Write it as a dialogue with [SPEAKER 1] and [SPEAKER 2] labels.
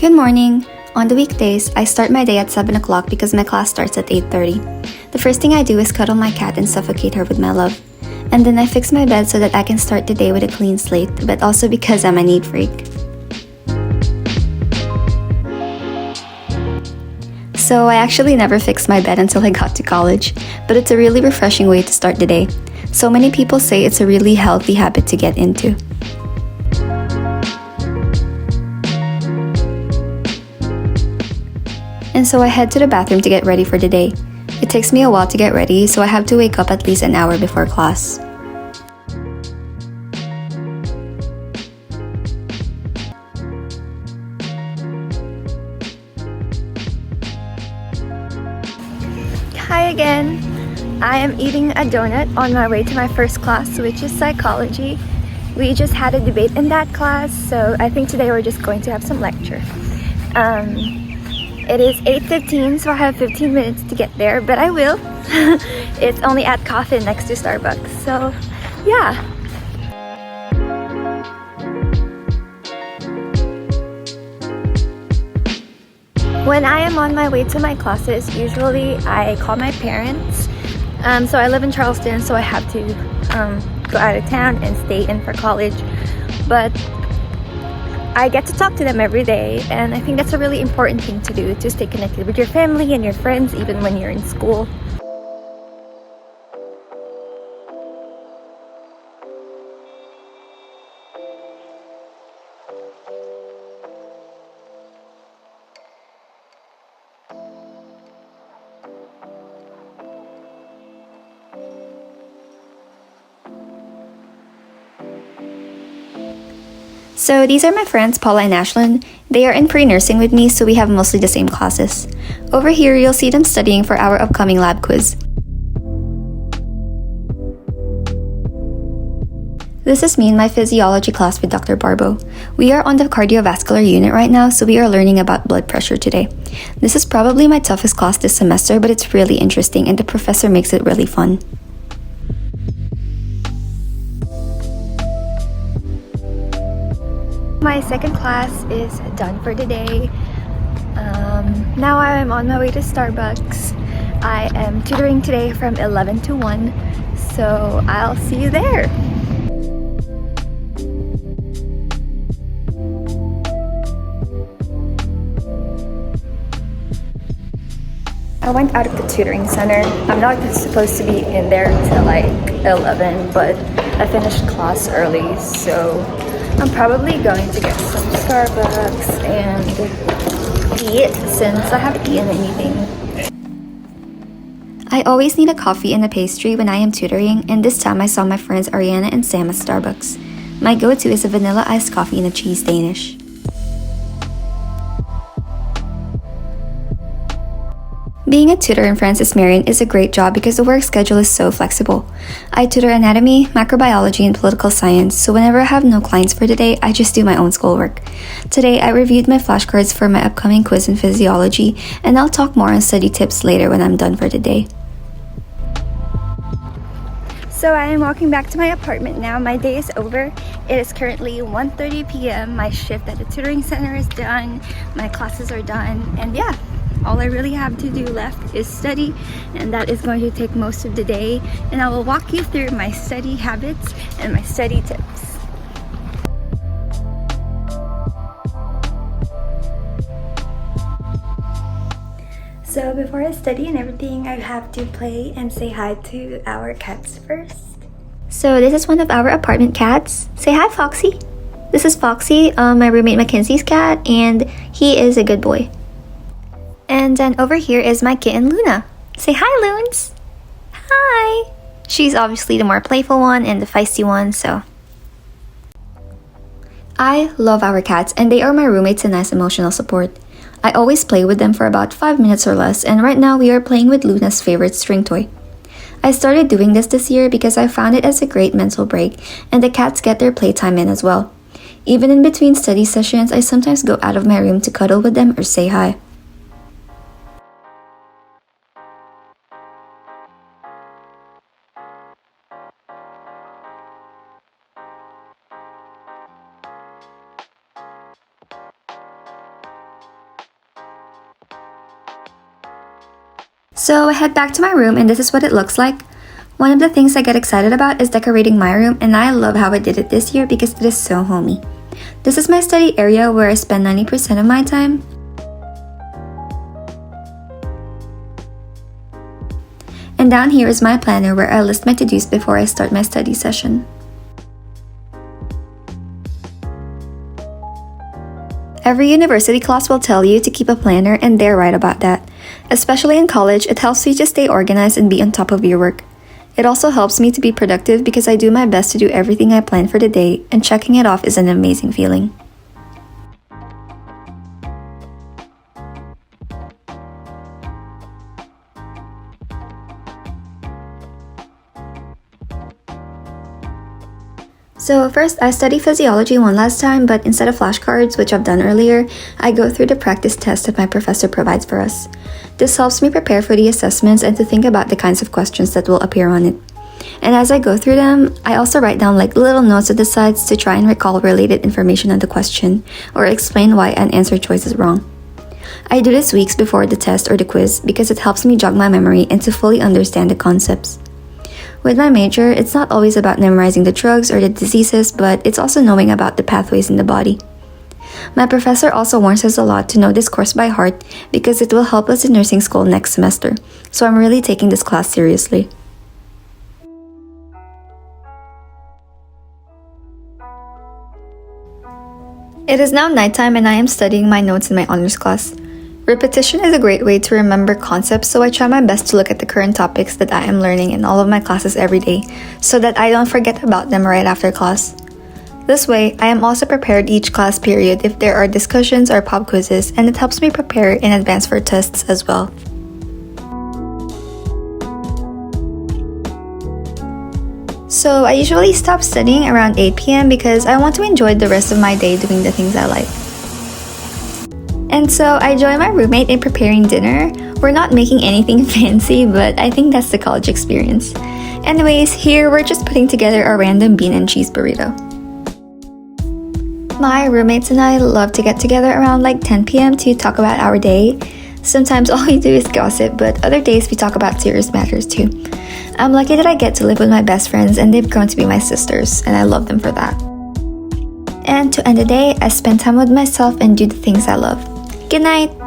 [SPEAKER 1] Good morning! On the weekdays, I start my day at 7 o'clock because my class starts at 8:30. The first thing I do is cuddle my cat and suffocate her with my love. And then I fix my bed so that I can start the day with a clean slate, but also because I'm a neat freak. So I actually never fixed my bed until I got to college, but it's a really refreshing way to start the day. So many people say it's a really healthy habit to get into. And so I head to the bathroom to get ready for the day. It takes me a while to get ready, so I have to wake up at least an hour before class. Hi again! I am eating a donut on my way to my first class, which is psychology. We just had a debate in that class, so I think today we're just going to have some lecture. It is 8:15, so I have 15 minutes to get there, but I will. It's only at Coffin next to Starbucks, so yeah. When I am on my way to my classes, usually I call my parents. So I live in Charleston, so I have to go out of town and stay in for college. But I get to talk to them every day, and I think that's a really important thing to do, to stay connected with your family and your friends even when you're in school. So these are my friends Paula and Ashlyn. They are in pre-nursing with me, so we have mostly the same classes. Over here, you'll see them studying for our upcoming lab quiz. This is me in my physiology class with Dr. Barbo. We are on the cardiovascular unit right now, so we are learning about blood pressure today. This is probably my toughest class this semester, but it's really interesting and the professor makes it really fun. My second class is done for the day. Now I am on my way to Starbucks. I am tutoring today from 11 to 1, so I'll see you there. I went out of the tutoring center. I'm not supposed to be in there until like 11, but I finished class early, so I'm probably going to get some Starbucks and eat since I haven't eaten anything. I always need a coffee and a pastry when I am tutoring, and this time I saw my friends Ariana and Sam at Starbucks. My go-to is a vanilla iced coffee and a cheese Danish. Being a tutor in Francis Marion is a great job because the work schedule is so flexible. I tutor anatomy, macrobiology, and political science, so whenever I have no clients for the day, I just do my own schoolwork. Today, I reviewed my flashcards for my upcoming quiz in physiology, and I'll talk more on study tips later when I'm done for the day. So I am walking back to my apartment now. My day is over. It is currently 1:30 p.m. My shift at the tutoring center is done. My classes are done, and yeah. All I really have to do left is study, and that is going to take most of the day, and I will walk you through my study habits and my study tips. So before I study and everything, I have to play and say hi to our cats first. So this is one of our apartment cats. Say hi, Foxy. This is Foxy, my roommate Mackenzie's cat, and he is a good boy. And then over here is my kitten Luna. Say hi, Loons! Hi! She's obviously the more playful one and the feisty one, so. I love our cats, and they are my roommates and nice emotional support. I always play with them for about 5 minutes or less, and right now we are playing with Luna's favorite string toy. I started doing this year because I found it as a great mental break, and the cats get their playtime in as well. Even in between study sessions, I sometimes go out of my room to cuddle with them or say hi. So I head back to my room and this is what it looks like. One of the things I get excited about is decorating my room, and I love how I did it this year because it is so homey. This is my study area where I spend 90% of my time. And down here is my planner where I list my to-dos before I start my study session. Every university class will tell you to keep a planner, and they're right about that. Especially in college, it helps you to stay organized and be on top of your work. It also helps me to be productive because I do my best to do everything I plan for the day, and checking it off is an amazing feeling. So first, I study physiology one last time, but instead of flashcards, which I've done earlier, I go through the practice test that my professor provides for us. This helps me prepare for the assessments and to think about the kinds of questions that will appear on it. And as I go through them, I also write down like little notes at the sides to try and recall related information on the question, or explain why an answer choice is wrong. I do this weeks before the test or the quiz because it helps me jog my memory and to fully understand the concepts. With my major, it's not always about memorizing the drugs or the diseases, but it's also knowing about the pathways in the body. My professor also warns us a lot to know this course by heart because it will help us in nursing school next semester, so I'm really taking this class seriously. It is now nighttime and I am studying my notes in my honors class. Repetition is a great way to remember concepts, so I try my best to look at the current topics that I am learning in all of my classes every day, so that I don't forget about them right after class. This way, I am also prepared each class period if there are discussions or pop quizzes, and it helps me prepare in advance for tests as well. So I usually stop studying around 8 p.m. because I want to enjoy the rest of my day doing the things I like. And so I join my roommate in preparing dinner. We're not making anything fancy, but I think that's the college experience. Anyways, here we're just putting together a random bean and cheese burrito. My roommates and I love to get together around like 10 p.m. to talk about our day. Sometimes all we do is gossip, but other days we talk about serious matters too. I'm lucky that I get to live with my best friends, and they've grown to be my sisters, and I love them for that. And to end the day, I spend time with myself and do the things I love. Good night!